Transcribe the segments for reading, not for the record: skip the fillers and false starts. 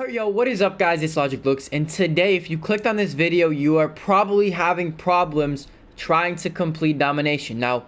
Alright, yo, what is up, guys? It's Logic Looks, and today, if you clicked on this video, you are probably having problems trying to complete Domination. Now,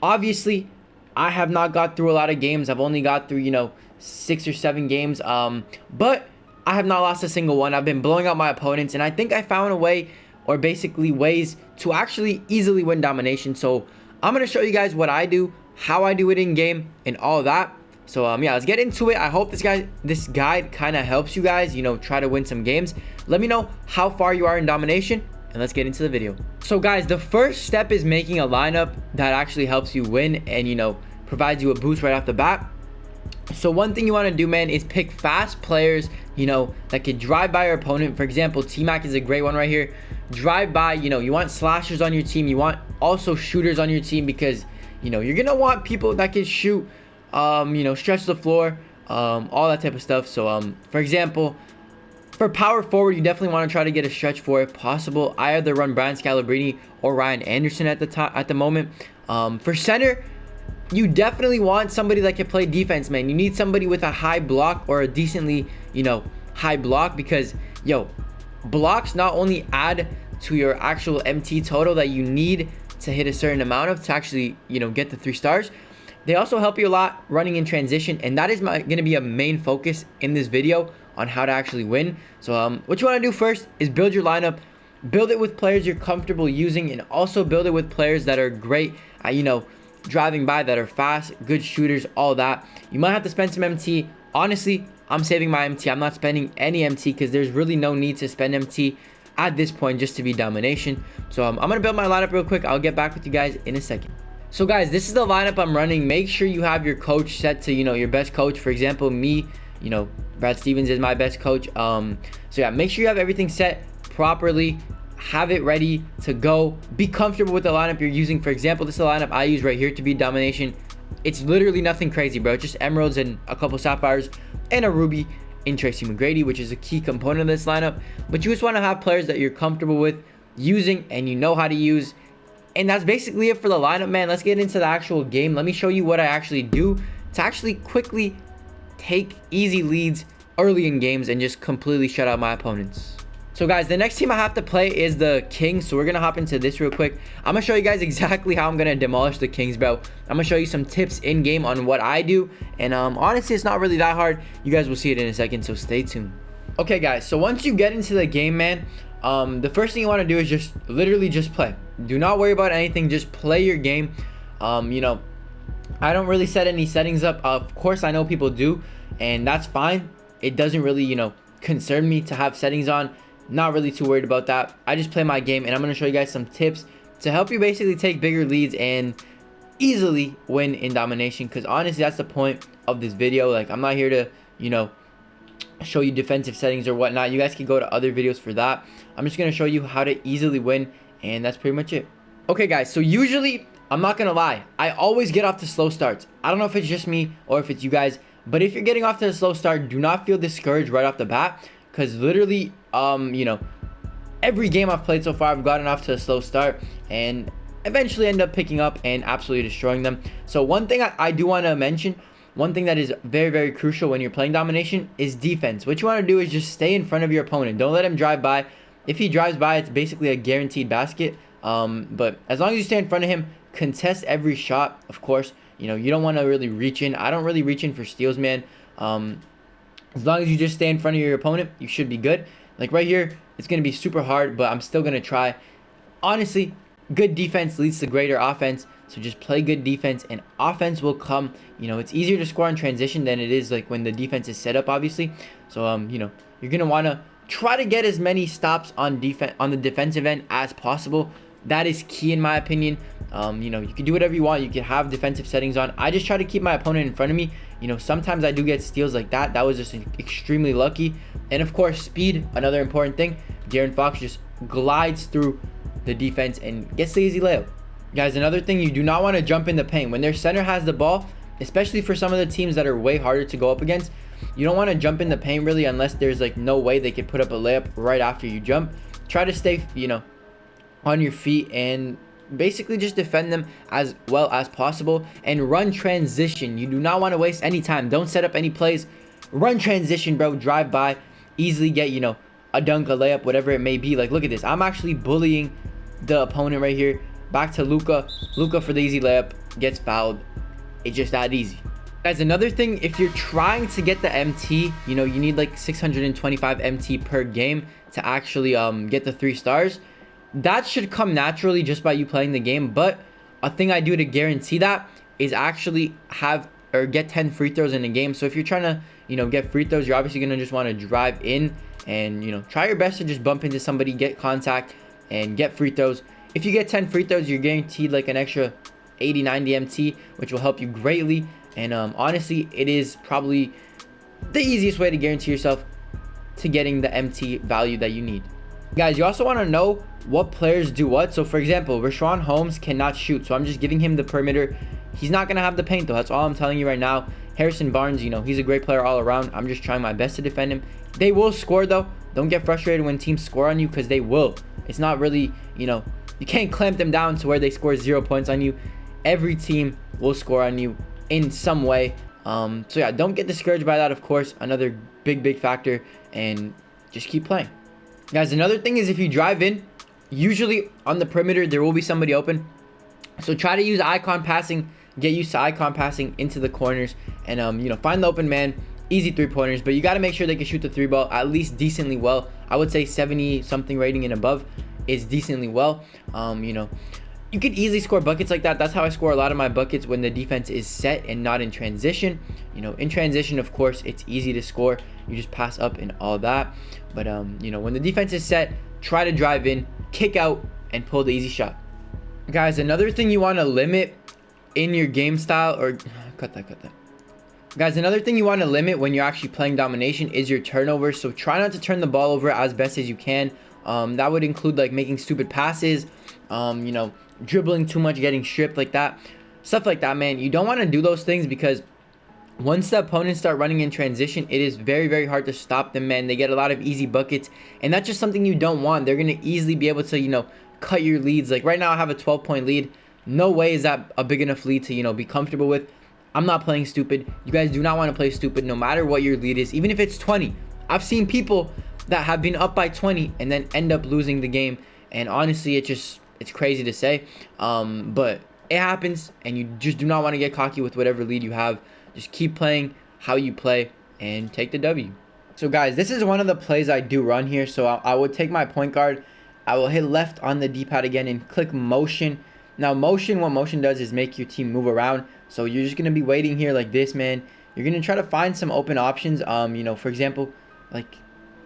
obviously, I have not got through a lot of games. I've only got through, 6 or 7 games, but I have not lost a single one. I've been blowing out my opponents, and I think I found a way, or basically ways, to actually easily win Domination. So, I'm going to show you guys what I do, how I do it in-game, and all that. So yeah, let's get into it. I hope this guide kind of helps you guys, try to win some games. Let me know how far you are in Domination, and let's get into the video. So guys, the first step is making a lineup that actually helps you win and provides you a boost right off the bat. So one thing you want to do, man, is pick fast players, that could drive by your opponent. For example, T-Mac is a great one right here. Drive by, you want slashers on your team. You want also shooters on your team because, you're going to want people that can shoot, stretch the floor, all that type of stuff. So, for example, for power forward, you definitely want to try to get a stretch for if possible. I either run Brian Scalabrine or Ryan Anderson at the moment. For center, you definitely want somebody that can play defense, man. You need somebody with a high block or a decently, high block because, blocks not only add to your actual MT total that you need to hit a certain amount of to actually, get the 3 stars. They also help you a lot running in transition, and that is going to be a main focus in this video on how to actually win. So what you want to do first is build your lineup, build it with players you're comfortable using, and also build it with players that are great at, driving by, that are fast, good shooters, all that. You might have to spend some MT. Honestly, I'm saving my MT. I'm not spending any MT because there's really no need to spend MT at this point just to be Domination. So I'm going to build my lineup real quick. I'll get back with you guys in a second. So guys, this is the lineup I'm running. Make sure you have your coach set to, your best coach. For example, me, Brad Stevens is my best coach. So yeah, make sure you have everything set properly. Have it ready to go. Be comfortable with the lineup you're using. For example, this is the lineup I use right here to beat Domination. It's literally nothing crazy, bro. It's just emeralds and a couple sapphires and a ruby in Tracy McGrady, which is a key component of this lineup. But you just want to have players that you're comfortable with using and you know how to use. And that's basically it for the lineup, man. Let's get into the actual game. Let me show you what I actually do to actually quickly take easy leads early in games and just completely shut out my opponents. So guys, the next team I have to play is the Kings. So we're going to hop into this real quick. I'm going to show you guys exactly how I'm going to demolish the Kings, bro. I'm going to show you some tips in game on what I do. And honestly, it's not really that hard. You guys will see it in a second, so stay tuned. Okay, guys. So once you get into the game, man, the first thing you want to do is just literally just play. Do not worry about anything. Just play your game. I don't really set any settings up. Of course, I know people do, and that's fine. It doesn't really, concern me to have settings on. Not really too worried about that. I just play my game, and I'm going to show you guys some tips to help you basically take bigger leads and easily win in Domination. Because honestly, that's the point of this video. Like, I'm not here to, show you defensive settings or whatnot. You guys can go to other videos for that. I'm just going to show you how to easily win, and that's pretty much it. Okay, guys, so usually, I'm not going to lie, I always get off to slow starts. I don't know if it's just me or if it's you guys, but if you're getting off to a slow start, do not feel discouraged right off the bat, because literally, every game I've played so far, I've gotten off to a slow start, and eventually end up picking up and absolutely destroying them. So one thing I do want to mention, one thing that is very, very crucial when you're playing Domination is defense. What you want to do is just stay in front of your opponent. Don't let him drive by. If he drives by, it's basically a guaranteed basket. But as long as you stay in front of him, contest every shot, of course. You don't want to really reach in. I don't really reach in for steals, man. As long as you just stay in front of your opponent, you should be good. Like right here, it's going to be super hard, but I'm still going to try. Honestly, good defense leads to greater offense. So just play good defense and offense will come. It's easier to score in transition than it is like when the defense is set up, obviously. So, you're going to want to try to get as many stops on the defensive end as possible. That is key in my opinion. You can do whatever you want. You can have defensive settings on. I just try to keep my opponent in front of me. Sometimes I do get steals like that. That was just extremely lucky. And of course, speed, another important thing. De'Aaron Fox just glides through the defense and gets the easy layup. Guys, another thing, you do not want to jump in the paint. When their center has the ball, especially for some of the teams that are way harder to go up against, you don't want to jump in the paint really unless there's like no way they could put up a layup right after you jump. Try to stay, on your feet and basically just defend them as well as possible and run transition. You do not want to waste any time. Don't set up any plays. Run transition, bro. Drive by. easily get, you know, a dunk, a layup, whatever it may be. Like, look at this. I'm actually bullying the opponent right here. Back to Luka. Luka for the easy layup, gets fouled. It's just that easy. Guys, another thing, if you're trying to get the MT, you know, you need like 625 MT per game to actually get the 3 stars. That should come naturally just by you playing the game. But a thing I do to guarantee that is actually have or get 10 free throws in a game. So if you're trying to, you know, get free throws, you're obviously going to just want to drive in and, you know, try your best to just bump into somebody, get contact, and get free throws. If you get 10 free throws, you're guaranteed like an extra 80, 90 MT, which will help you greatly. And honestly, it is probably the easiest way to guarantee yourself to getting the MT value that you need. Guys, you also want to know what players do what. So for example, Richaun Holmes cannot shoot, so I'm just giving him the perimeter. He's not going to have the paint though. That's all I'm telling you right now. Harrison Barnes, you know, he's a great player all around. I'm just trying my best to defend him. They will score though. Don't get frustrated when teams score on you, because they will. It's not really, you know, you can't clamp them down to where they score 0 points on you. Every team will score on you in some way. So yeah, don't get discouraged by that, of course. Another big factor, and just keep playing. Guys, another thing is if you drive in, usually on the perimeter there will be somebody open. So try to use icon passing, get used to icon passing into the corners, and you know, find the open man. Easy 3-pointers, but you got to make sure they can shoot the 3 ball at least decently well. I would say 70 something rating and above is decently well. You know, you could easily score buckets like that. That's how I score a lot of my buckets, when the defense is set and not in transition. You know, in transition, of course, it's easy to score. You just pass up and all that. But you know, when the defense is set, try to drive in, kick out, and pull the easy shot. Guys, another thing you want to limit in your game style, or cut that. Guys, another thing you want to limit when you're actually playing domination is your turnovers. So try not to turn the ball over as best as you can. That would include like making stupid passes, you know, dribbling too much, getting stripped like that. Stuff like that, man. You don't want to do those things, because once the opponents start running in transition, it is very hard to stop them, man. They get a lot of easy buckets, and that's just something you don't want. They're going to easily be able to, you know, cut your leads. Like right now I have a 12-point lead. No way is that a big enough lead to, you know, be comfortable with. I'm not playing stupid. You guys do not want to play stupid no matter what your lead is, even if it's 20. I've seen people that have been up by 20 and then end up losing the game, and honestly, it's crazy to say, but it happens, and you just do not want to get cocky with whatever lead you have. Just keep playing how you play and take the W. So guys, this is one of the plays I do run here. So I would take my point guard, I will hit left on the D-pad again and click motion. Now motion, what motion does is make your team move around. So you're just going to be waiting here like this, man. You're going to try to find some open options. You know, for example, like,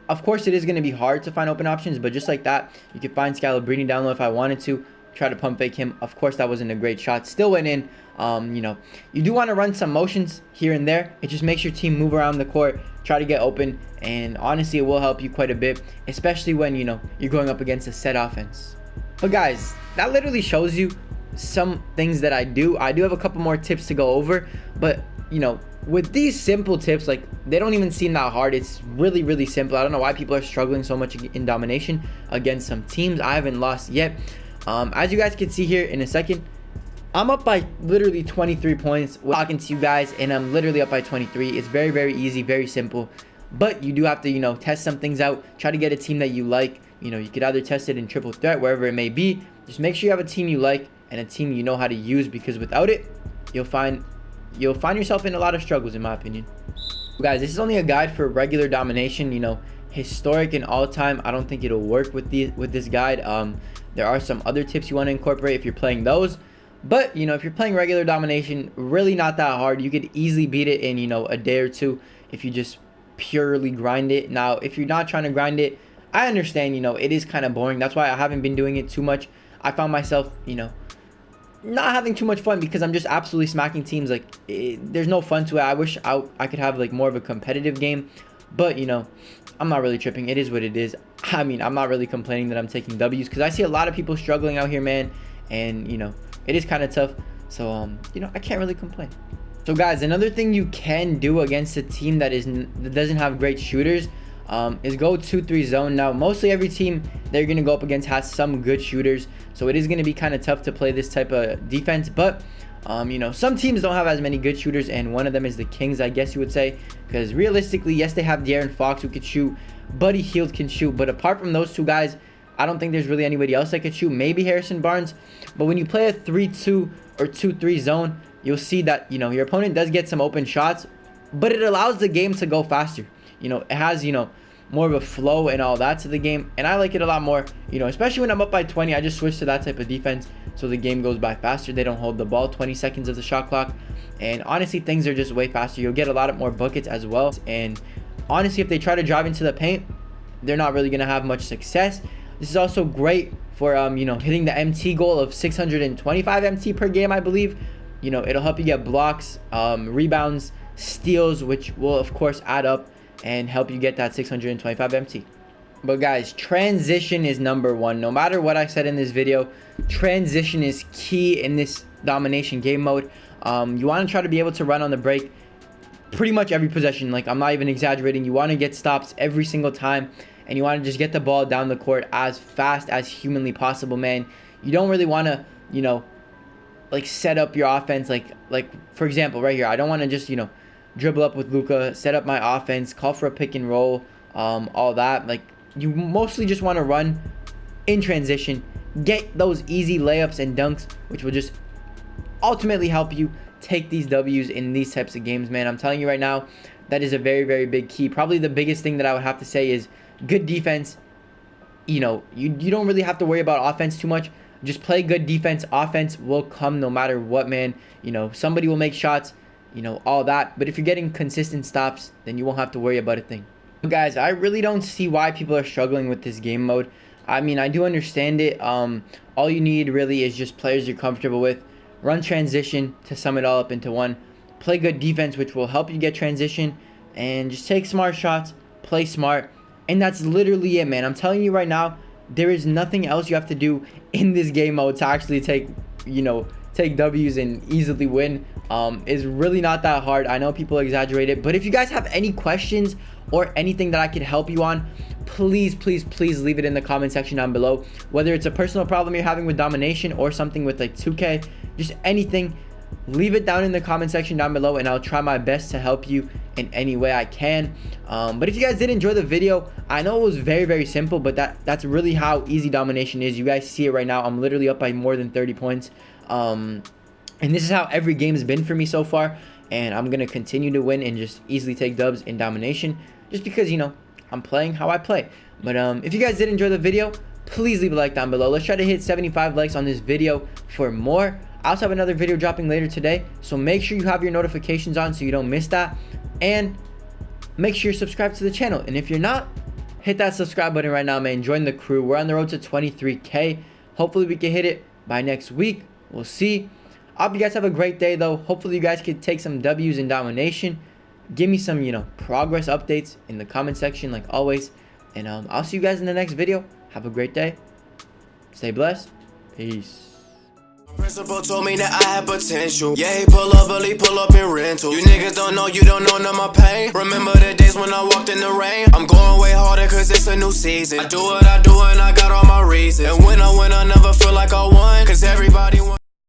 of course it is going to be hard to find open options, but just like that, you can find Scalabrine down low if I wanted to. Try to pump fake him. Of course, that wasn't a great shot. Still went in. You know, you do want to run some motions here and there. It just makes your team move around the court, try to get open, and honestly, it will help you quite a bit, especially when, you know, you're going up against a set offense. But guys, that literally shows you some things that I do. I do have a couple more tips to go over, but you know, with these simple tips, like, they don't even seem that hard. It's really simple. I don't know why people are struggling so much in domination against some teams. I haven't lost yet. As you guys can see here in a second, I'm up by literally 23 points talking to you guys, and I'm literally up by 23. It's very easy, very simple, but you do have to, you know, test some things out. Try to get a team that you like. You know, you could either test it in triple threat, wherever it may be. Just make sure you have a team you like and a team you know how to use, because without it, you'll find yourself in a lot of struggles, in my opinion. Guys, this is only a guide for regular domination. You know, historic and all-time, I don't think it'll work with this guide. There are some other tips you want to incorporate if you're playing those, but you know, if you're playing regular domination, really not that hard. You could easily beat it in, you know, a day or two if you just purely grind it. Now, if you're not trying to grind it, I understand, you know, it is kind of boring. That's why I haven't been doing it too much. I found myself, you know, not having too much fun, because I'm just absolutely smacking teams. Like, there's no fun to it. I wish I could have like more of a competitive game, but you know, I'm not really tripping. It is what it is. I mean, I'm not really complaining that I'm taking W's, because I see a lot of people struggling out here, man, and you know, it is kind of tough. So you know, I can't really complain. So guys, another thing you can do against a team that doesn't have great shooters is go 2-3 zone. Now, mostly every team they're going to go up against has some good shooters, so it is going to be kind of tough to play this type of defense, but You know, some teams don't have as many good shooters, and one of them is the Kings, I guess you would say, because realistically, yes, they have De'Aaron Fox who could shoot, Buddy Hield can shoot, but apart from those two guys, I don't think there's really anybody else that could shoot. Maybe Harrison Barnes, but when you play a 3-2 or 2-3 zone, you'll see that, you know, your opponent does get some open shots, but it allows the game to go faster. You know, it has, you know, more of a flow and all that to the game, and I like it a lot more. You know, especially when I'm up by 20, I just switch to that type of defense so the game goes by faster. They don't hold the ball 20 seconds of the shot clock, and honestly, things are just way faster. You'll get a lot more buckets as well, and honestly, if they try to drive into the paint, they're not really going to have much success. This is also great for, you know, hitting the MT goal of 625 MT per game, I believe. You know, it'll help you get blocks, rebounds, steals, which will, of course, add up and help you get that 625 MT. But guys, transition is number one. No matter what I said in this video, transition is key in this domination game mode. You want to try to be able to run on the break pretty much every possession. Like, I'm not even exaggerating. You want to get stops every single time, and you want to just get the ball down the court as fast as humanly possible, man. You don't really want to, you know, like, set up your offense like for example, right here, I don't want to just, you know, dribble up with Luka, set up my offense, call for a pick and roll, all that. Like, you mostly just want to run in transition, get those easy layups and dunks, which will just ultimately help you take these W's in these types of games, man. I'm telling you right now, that is a very, very big key. Probably the biggest thing that I would have to say is good defense. You know, you don't really have to worry about offense too much. Just play good defense. Offense will come no matter what, man. You know, somebody will make shots, you know, all that. But if you're getting consistent stops, then you won't have to worry about a thing. Guys, I really don't see why people are struggling with this game mode. I mean, I do understand it. All you need really is just players you're comfortable with. Run transition to sum it all up into one. Play good defense, which will help you get transition. And just take smart shots. Play smart. And that's literally it, man. I'm telling you right now, there is nothing else you have to do in this game mode to actually take, you know, take W's and easily win. Is really not that hard. I know people exaggerate it, but if you guys have any questions or anything that I could help you on, please, please, please leave it in the comment section down below. Whether it's a personal problem you're having with domination or something with like 2K, just anything, leave it down in the comment section down below, and I'll try my best to help you in any way I can. But if you guys did enjoy the video, I know it was very, very simple, but that's really how easy domination is. You guys see it right now. I'm literally up by more than 30 points. And this is how every game has been for me so far, and I'm going to continue to win and just easily take dubs in domination, just because, you know, I'm playing how I play. But if you guys did enjoy the video, please leave a like down below. Let's try to hit 75 likes on this video for more. I also have another video dropping later today, so make sure you have your notifications on so you don't miss that, and make sure you're subscribed to the channel. And if you're not, hit that subscribe button right now, man. Join the crew. We're on the road to 23K. Hopefully we can hit it by next week. We'll see. I hope you guys have a great day, though. Hopefully you guys can take some W's in domination. Give me some, you know, progress updates in the comment section like always. And I'll see you guys in the next video. Have a great day. Stay blessed. Peace. Principal told me that I had potential. Yeah, he pull up, but he pull up in rental. You niggas don't know, you don't know none of my pain. Remember the days when I walked in the rain? I'm going way harder cause it's a new season. I do what I do and I got all my reasons. And when I win, I never feel like I won, cause everybody won.